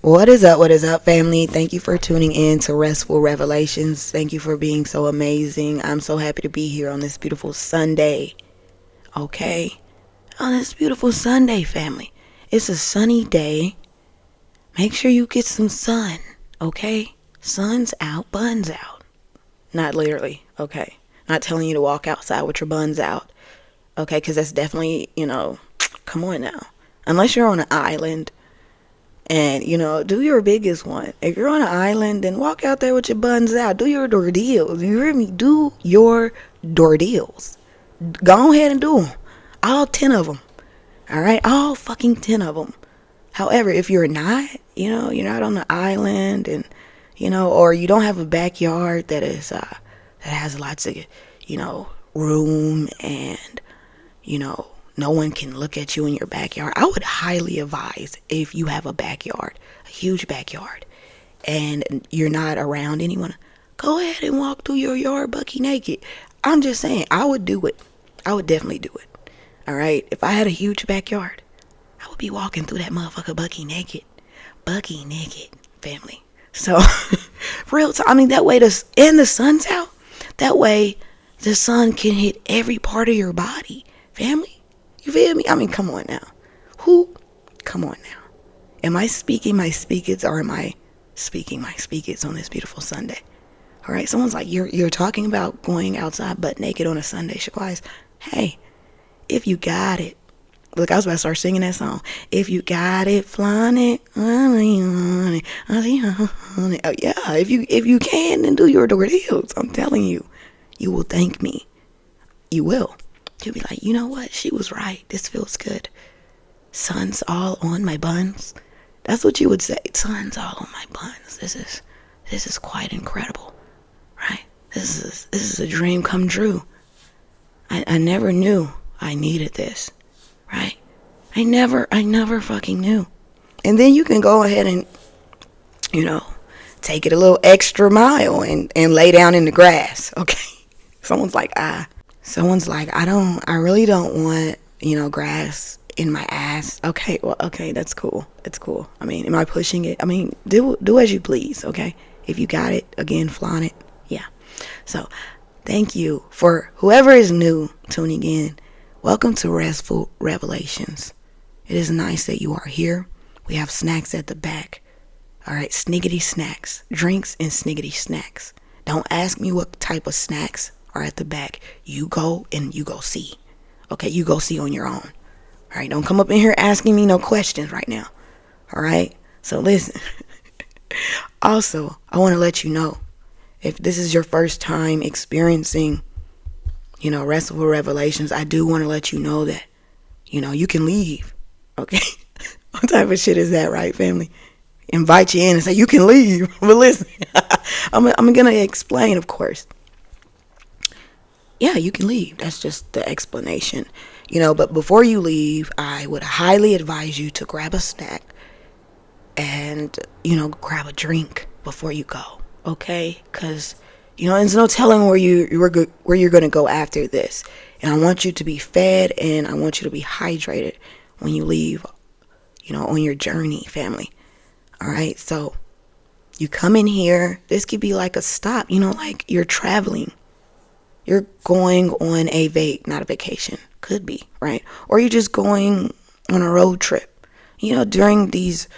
What is up, family? Thank you for tuning in to Restful Revelations. Thank you for being so amazing. I'm so happy to be here on this beautiful Sunday. Okay? On this beautiful Sunday, family. It's a sunny day. Make sure you get some sun, okay? Sun's out, buns out. Not literally, okay? Not telling you to walk outside with your buns out, okay? Because that's definitely, come on now. Unless you're on an island. And, do your biggest one. If you're on an island, then walk out there with your buns out. Do your door deals. You hear me? Do your door deals. Go ahead and do them. All 10 of them. All right? All fucking 10 of them. However, if you're not, you're not on the island and, or you don't have a backyard that has lots of, room and, no one can look at you in your backyard. I would highly advise, if you have a backyard, a huge backyard, and you're not around anyone, go ahead and walk through your yard bucky naked. I'm just saying, I would do it. I would definitely do it. All right? If I had a huge backyard, I would be walking through that motherfucker bucky naked. Bucky naked, family. So, real time. That way, and the sun's out. That way, the sun can hit every part of your body, family. You feel me? Come on now. Come on now. Am I speaking my speakers or am I speaking my speakers on this beautiful Sunday? All right. Someone's like, you're talking about going outside butt naked on a Sunday, Shaquais. Hey, if you got it. Look, I was about to start singing that song. If you got it, flaunt it. Oh yeah. If you can, then do your door deals. I'm telling you, you will thank me. You will. You'll be like, you know what? She was right. This feels good. Sun's all on my buns. That's what you would say. Sun's all on my buns. This is quite incredible, right? This is a dream come true. I never knew I needed this, right? I never fucking knew. And then you can go ahead and, take it a little extra mile and lay down in the grass, okay? Someone's like, I really don't want, grass in my ass. Okay, well, okay, that's cool. It's cool. Am I pushing it? Do as you please, okay? If you got it, again, flaunt it. Yeah. So, thank you for whoever is new tuning in. Welcome to Restful Revelations. It is nice that you are here. We have snacks at the back. All right, sniggity snacks. Drinks and sniggity snacks. Don't ask me what type of snacks are at the back. You go and you go see. Okay, you go see on your own. All right, don't come up in here asking me no questions right now. All right, so listen. Also, I want to let you know, if this is your first time experiencing, Restful Revelations, I do want to let you know that, you can leave. Okay, what type of shit is that, right, family? Invite you in and say you can leave. But listen, I'm gonna explain, of course. Yeah, you can leave. That's just the explanation. But before you leave, I would highly advise you to grab a snack and, grab a drink before you go. Okay? Because, there's no telling where you're going to go after this. And I want you to be fed and I want you to be hydrated when you leave, on your journey, family. All right? So you come in here. This could be like a stop, like you're traveling. You're going on not a vacation, could be, right? Or you're just going on a road trip. During these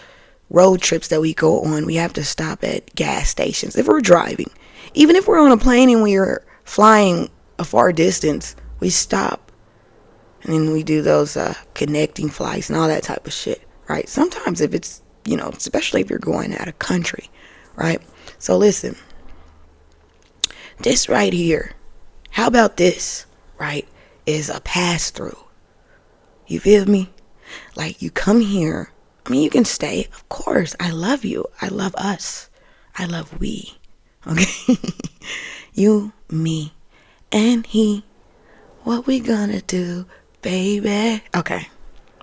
road trips that we go on, we have to stop at gas stations. If we're driving, even if we're on a plane and we're flying a far distance, we stop. And then we do those connecting flights and all that type of shit, right? Sometimes if it's, especially if you're going out of country, right? So listen, this right here, how about this, right, is a pass-through. You feel me? Like, you come here. You can stay. Of course. I love you. I love us. I love we. Okay? You, me, and he. What we gonna do, baby? Okay.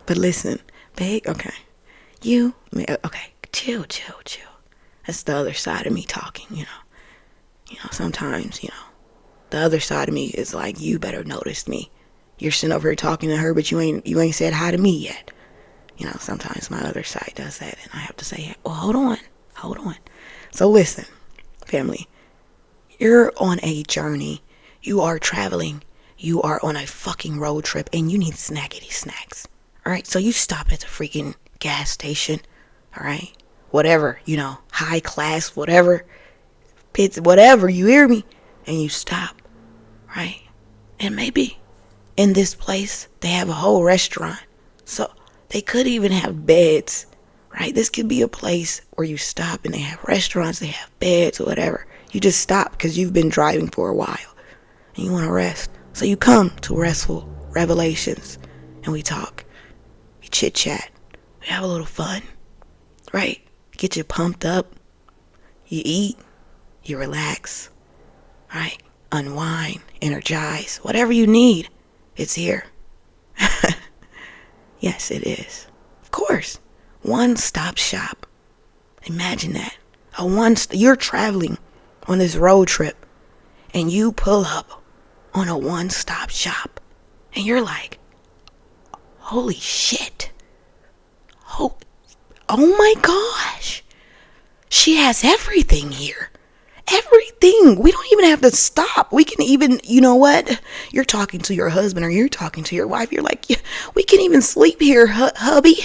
But listen, babe, okay. You, me, okay. Chill. That's the other side of me talking, sometimes, the other side of me is like, you better notice me. You're sitting over here talking to her, but you ain't said hi to me yet. Sometimes my other side does that, and I have to say, well, hold on. So listen, family, you're on a journey. You are traveling. You are on a fucking road trip, and you need snackety snacks. All right, so you stop at the freaking gas station. All right, whatever, high class, whatever, pizza, whatever, you hear me? And you stop, right? And maybe in this place, they have a whole restaurant. So they could even have beds, right? This could be a place where you stop and they have restaurants, they have beds or whatever. You just stop because you've been driving for a while and you want to rest. So you come to Restful Revelations and we talk, we chit chat, we have a little fun, right? Get you pumped up, you eat, you relax, right? Unwind, energize, whatever you need, it's here. Yes, it is. Of course. One-stop shop. Imagine that. You're traveling on this road trip and you pull up on a one-stop shop and you're like, holy shit. Oh my gosh. She has everything here. Everything. We don't even have to stop. We can even, you know what? You're talking to your husband or you're talking to your wife. You're like, yeah, we can even sleep here, hubby.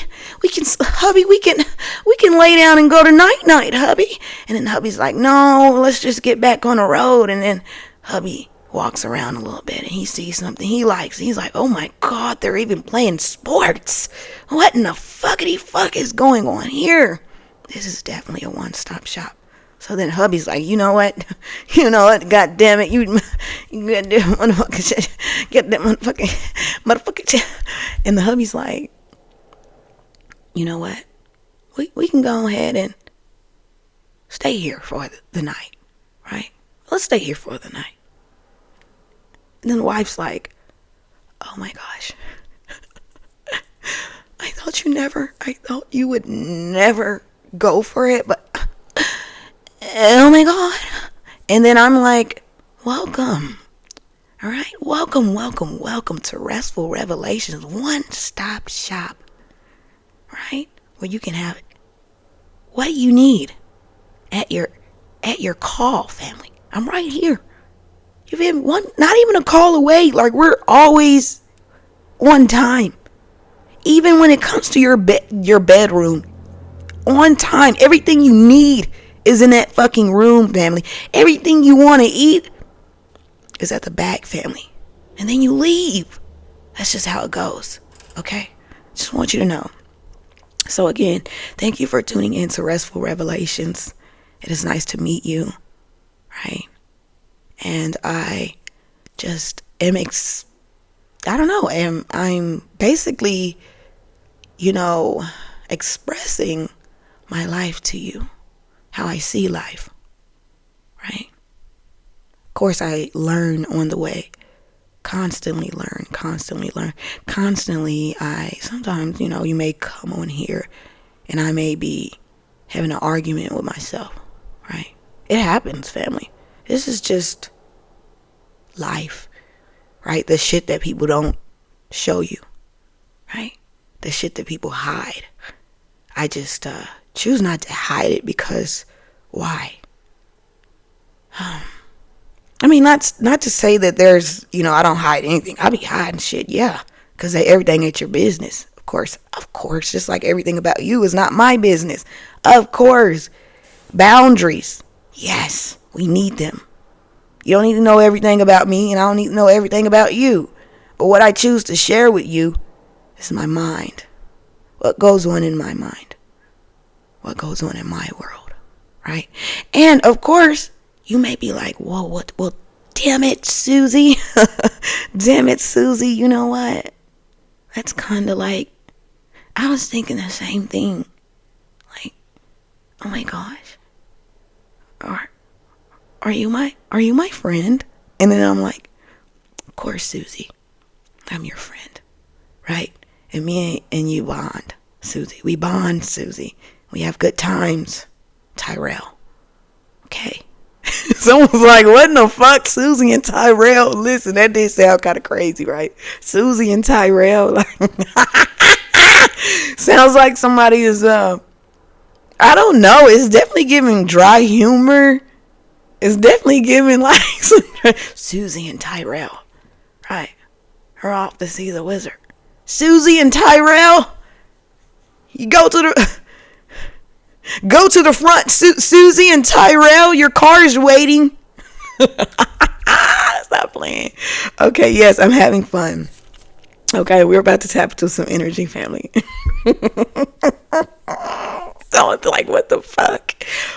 We can lay down and go to night, hubby. And then hubby's like, no, let's just get back on the road. And then hubby walks around a little bit and he sees something he likes. He's like, oh my God, they're even playing sports. What in the fuckity fuck is going on here? This is definitely a one-stop shop. So then hubby's like, you know what? God damn it. You goddamn motherfucking shit. Get that motherfucking shit. And the hubby's like, you know what? We can go ahead and stay here for the night, right? Let's stay here for the night. And then the wife's like, oh my gosh. I thought you would never go for it, but oh my God. And then I'm like, welcome. All right. Welcome to Restful Revelations. One-stop shop. Right? Where you can have what you need at your call, family. I'm right here. You've been not even a call away. Like, we're always on time. Even when it comes to your bedroom. On time. Everything you need is in that fucking room, family. Everything you want to eat is at the back, family. And then you leave. That's just how it goes. Okay? Just want you to know. So again, thank you for tuning in to Restful Revelations. It is nice to meet you. Right? And I just am I'm basically, expressing my life to you. How I see life, right? Of course, I learn on the way. Constantly learn. Constantly, sometimes, you may come on here and I may be having an argument with myself, right? It happens, family. This is just life, right? The shit that people don't show you, right? The shit that people hide. I just, choose not to hide it because why? I mean, not to say that there's, I don't hide anything. I be hiding shit, yeah, because everything ain't your business. Of course, just like everything about you is not my business. Of course, boundaries, yes, we need them. You don't need to know everything about me, and I don't need to know everything about you. But what I choose to share with you is my mind. What goes on in my mind. What goes on in my world, right? And of course, you may be like, whoa, what? Well, damn it, Susie. Damn it, Susie. You know what? That's kind of like, I was thinking the same thing. Like, oh my gosh. Are you my friend? And then I'm like, of course, Susie. I'm your friend, right? And me and you bond, Susie. We bond, Susie. We have good times, Tyrell. Okay. Someone's like, what in the fuck, Susie and Tyrell? Listen, that did sound kind of crazy, right? Susie and Tyrell. Like, Sounds like somebody is I don't know. It's definitely giving dry humor. It's definitely giving like Susie and Tyrell. Right. Her off to see the wizard. Susie and Tyrell. You go to the front, Susie and Tyrell. Your car is waiting. Stop playing. Okay, yes, I'm having fun. Okay, we're about to tap into some energy, family. So it's like, what the fuck?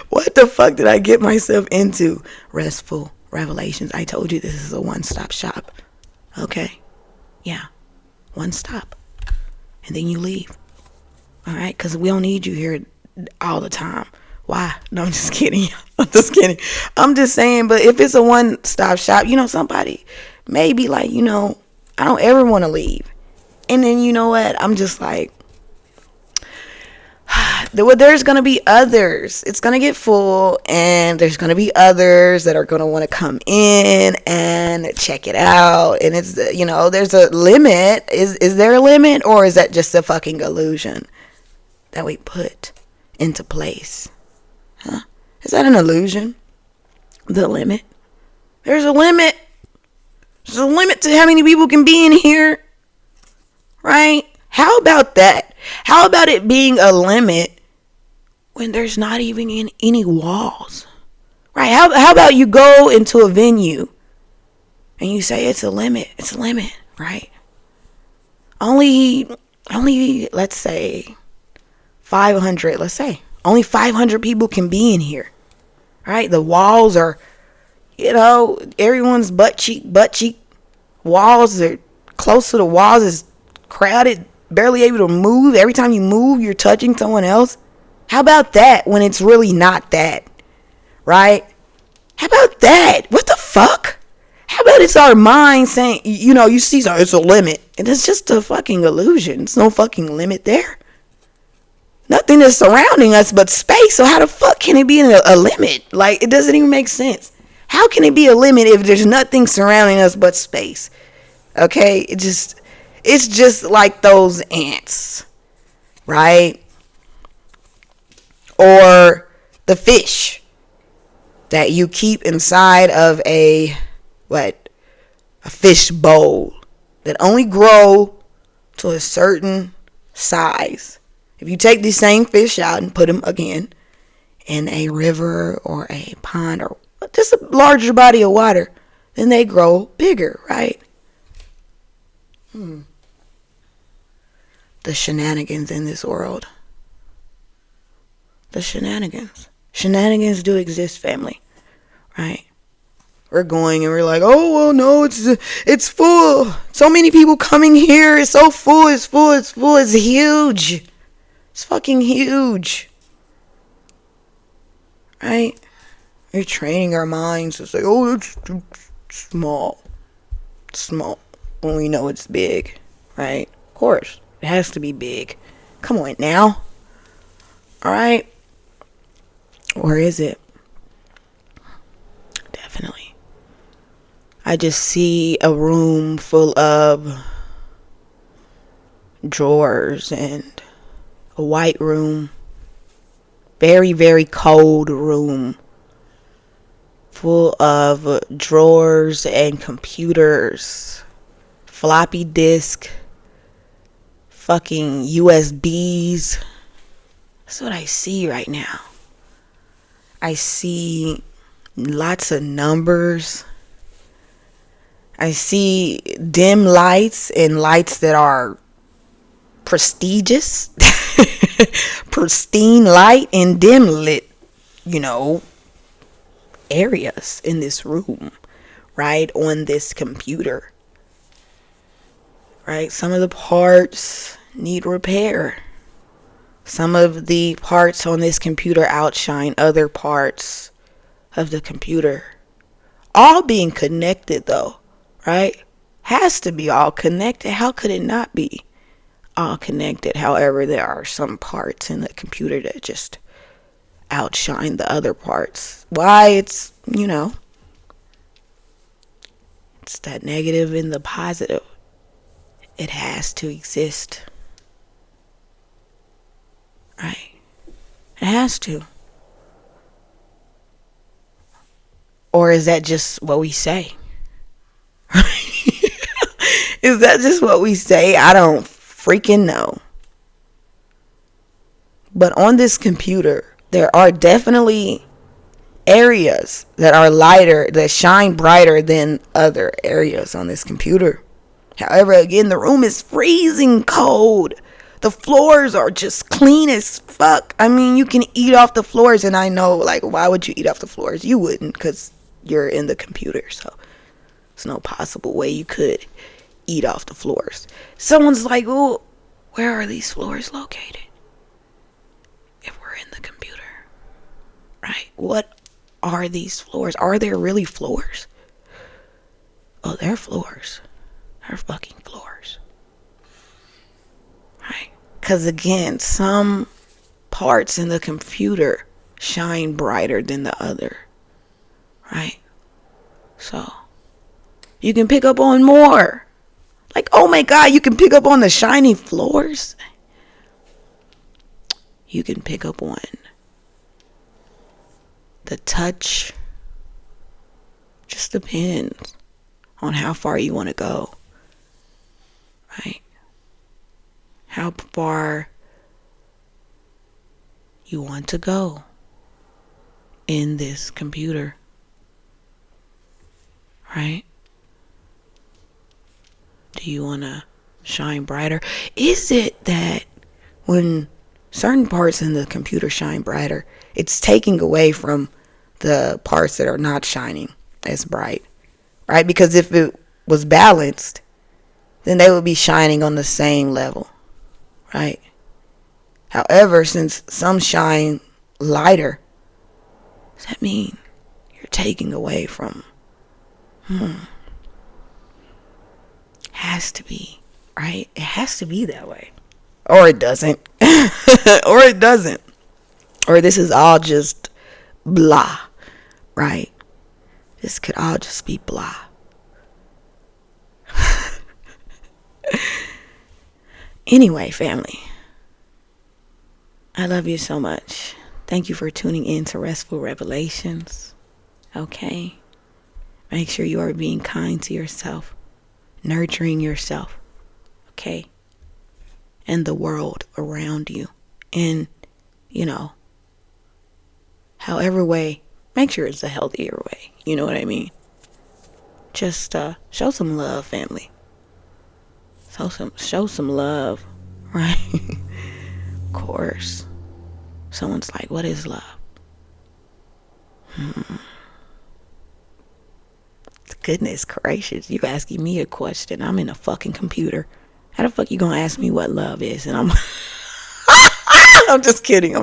What the fuck did I get myself into? Restful Revelations. I told you this is a one-stop shop. Okay? Yeah. One stop. And then you leave. All right? Because we don't need you here all the time. Why? No, I'm just kidding. I'm just saying, but if it's a one-stop shop, somebody may be like, I don't ever want to leave. And then, you know what? I'm just like, there's going to be others. It's going to get full, and there's going to be others that are going to want to come in and check it out. And it's, there's a limit. Is there a limit, or is that just a fucking illusion that we put into place? Huh? Is that an illusion? The limit? There's a limit. There's a limit to how many people can be in here. Right? How about that? How about it being a limit when there's not even any walls? Right? How about you go into a venue and you say it's a limit. It's a limit, right? Only let's say 500, let's say. Only 500 people can be in here. Right? The walls are, everyone's butt cheek. Walls are close to the walls, is crowded, barely able to move. Every time you move, you're touching someone else. How about that when it's really not that? Right? How about that? What the fuck? How about it's our mind saying, you see something, it's a limit. And it's just a fucking illusion. There's no fucking limit there. Nothing is surrounding us but space. So how the fuck can it be a limit? Like, it doesn't even make sense. How can it be a limit if there's nothing surrounding us but space? Okay? It's just like those ants. Right? Or the fish that you keep inside of a fish bowl that only grow to a certain size. If you take these same fish out and put them again in a river or a pond or just a larger body of water, then they grow bigger, right? The shenanigans in this world. The shenanigans. Shenanigans do exist, family, right? We're going and we're like, oh, well, no, it's full. So many people coming here. It's so full. It's full. It's full. It's huge. It's fucking huge. Right? We're training our minds to say, oh, it's too small. Small. When we know it's big. Right? Of course. It has to be big. Come on now. Alright? Or is it? Definitely. I just see a room full of drawers and a white room. Very, very cold room. Full of drawers and computers. Floppy disk. Fucking USBs. That's what I see right now. I see lots of numbers. I see dim lights and lights that are prestigious. Pristine light and dim lit, areas in this room, right? On this computer. Right? Some of the parts need repair. Some of the parts on this computer outshine other parts of the computer. All being connected though, right? Has to be all connected. How could it not be all connected? However, there are some parts in the computer that just outshine the other parts. Why? It's, it's that negative and the positive. It has to exist. right? It has to. Or is that just what we say? Is that just what we say? I don't freaking know. But on this computer, there are definitely areas that are lighter, that shine brighter than other areas on this computer. However, again, the room is freezing cold. The floors are just clean as fuck. I mean, you can eat off the floors, and I know, like, why would you eat off the floors? You wouldn't, because you're in the computer, so there's no possible way you could eat off the floors. Someone's like, well, where are these floors located? If we're in the computer, right? What are these floors? Are there really floors? Oh, they're floors. They're fucking floors. Right? Because again, some parts in the computer shine brighter than the other. Right? So, you can pick up on more. Like, oh my God, you can pick up on the shiny floors. You can pick up on the touch. Just depends on how far you want to go. Right? How far you want to go in this computer. Right? Do you want to shine brighter? Is it that when certain parts in the computer shine brighter, it's taking away from the parts that are not shining as bright? Right? Because if it was balanced, then they would be shining on the same level. Right? However, since some shine lighter, does that mean you're taking away from? Has to be, right? It has to be that way. Or it doesn't. Or it doesn't. Or this is all just blah, right? This could all just be blah. Anyway, family, I love you so much. Thank you for tuning in to Restful Revelations. Okay? Make sure you are being kind to yourself, nurturing yourself, okay? And the world around you. And, however way, make sure it's a healthier way. You know what I mean? Just show some love, family. Show some love, right? Of course. Someone's like, what is love? Goodness gracious, you asking me a question. I'm in a fucking computer. How the fuck you gonna ask me what love is? And I'm I'm just kidding.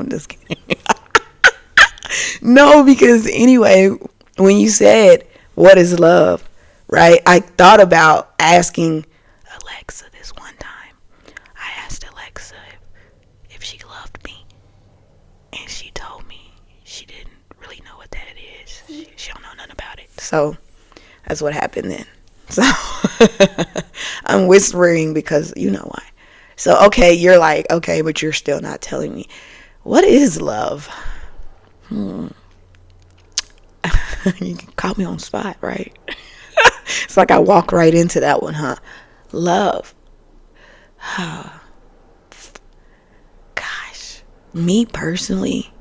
No, because anyway, when you said what is love, right? I thought about asking Alexa this one time. I asked Alexa if she loved me, and she told me she didn't really know what that is. She don't know nothing about it. So that's what happened then. So I'm whispering because you know why. So, okay, you're like, okay, but you're still not telling me. What is love? You caught me on spot, right? It's like I walk right into that one, huh? Love. Gosh. Me personally,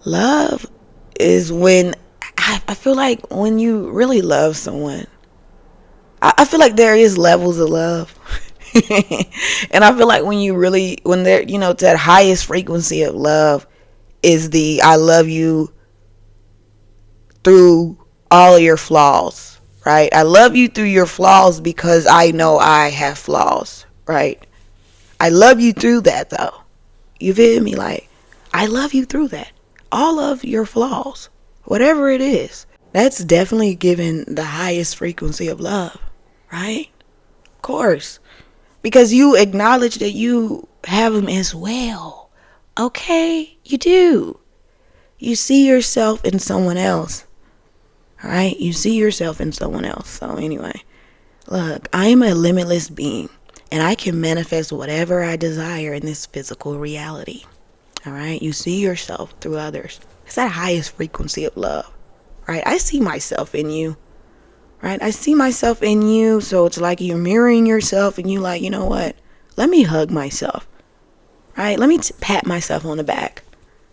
love is when I feel like when you really love someone, I feel like there is levels of love. And I feel like when they're, that highest frequency of love is the I love you through all your flaws, right? I love you through your flaws because I know I have flaws, right? I love you through that though. You feel me? Like, I love you through that. All of your flaws, whatever it is, that's definitely giving the highest frequency of love, right? Of course. Because you acknowledge that you have them as well. Okay? You do. You see yourself in someone else. Alright? You see yourself in someone else. So anyway, look, I am a limitless being. and I can manifest whatever I desire in this physical reality. All right, you see yourself through others. It's that highest frequency of love, right? I see myself in you, right? I see myself in you. So it's like you're mirroring yourself, and you like, you know what? Let me hug myself, right? Let me pat myself on the back.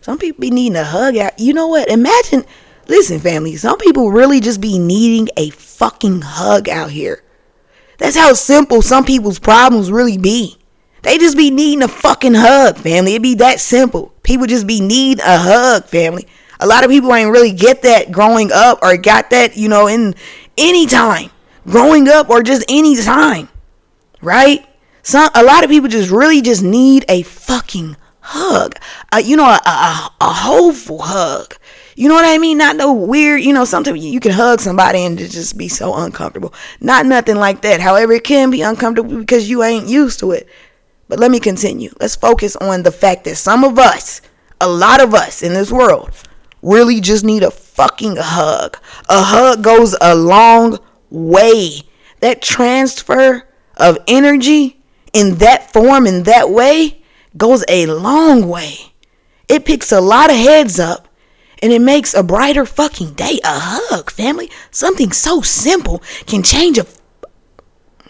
Some people be needing a hug out. You know what? Imagine, listen, family, some people really just be needing a fucking hug out here. That's how simple some people's problems really be. They just be needing a fucking hug, family. It be that simple. People just be needing a hug, family. A lot of people ain't really get that growing up, or got that, in any time. Growing up or just any time. Right? A lot of people just really just need a fucking hug. A hopeful hug. You know what I mean? Not no weird, sometimes you can hug somebody and it just be so uncomfortable. Not nothing like that. However, it can be uncomfortable because you ain't used to it. But let me continue. Let's focus on the fact that some of us, a lot of us in this world, really just need a fucking hug. A hug goes a long way. That transfer of energy in that form, in that way, goes a long way. It picks a lot of heads up, and it makes a brighter fucking day. A hug, family. Something so simple can change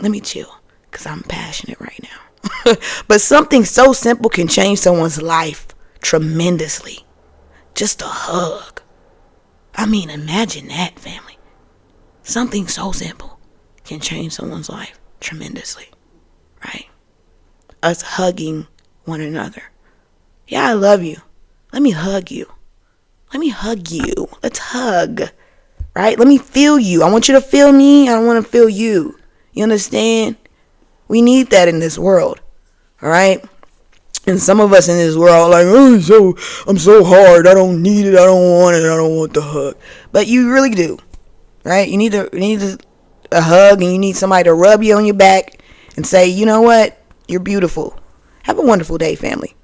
Let me chill, because I'm passionate right now. But something so simple can change someone's life tremendously. Just a hug. I mean, imagine that, family. Something so simple can change someone's life tremendously. Right? Us hugging one another. Yeah, I love you. Let me hug you. Let me hug you. Let's hug. Right? Let me feel you. I want you to feel me. I want to feel you. You understand? We need that in this world. All right? And some of us in this world are like, oh, I'm so hard. I don't need it. I don't want it. I don't want the hug. But you really do. Right? You need a hug, and you need somebody to rub you on your back and say, you know what? You're beautiful. Have a wonderful day, family.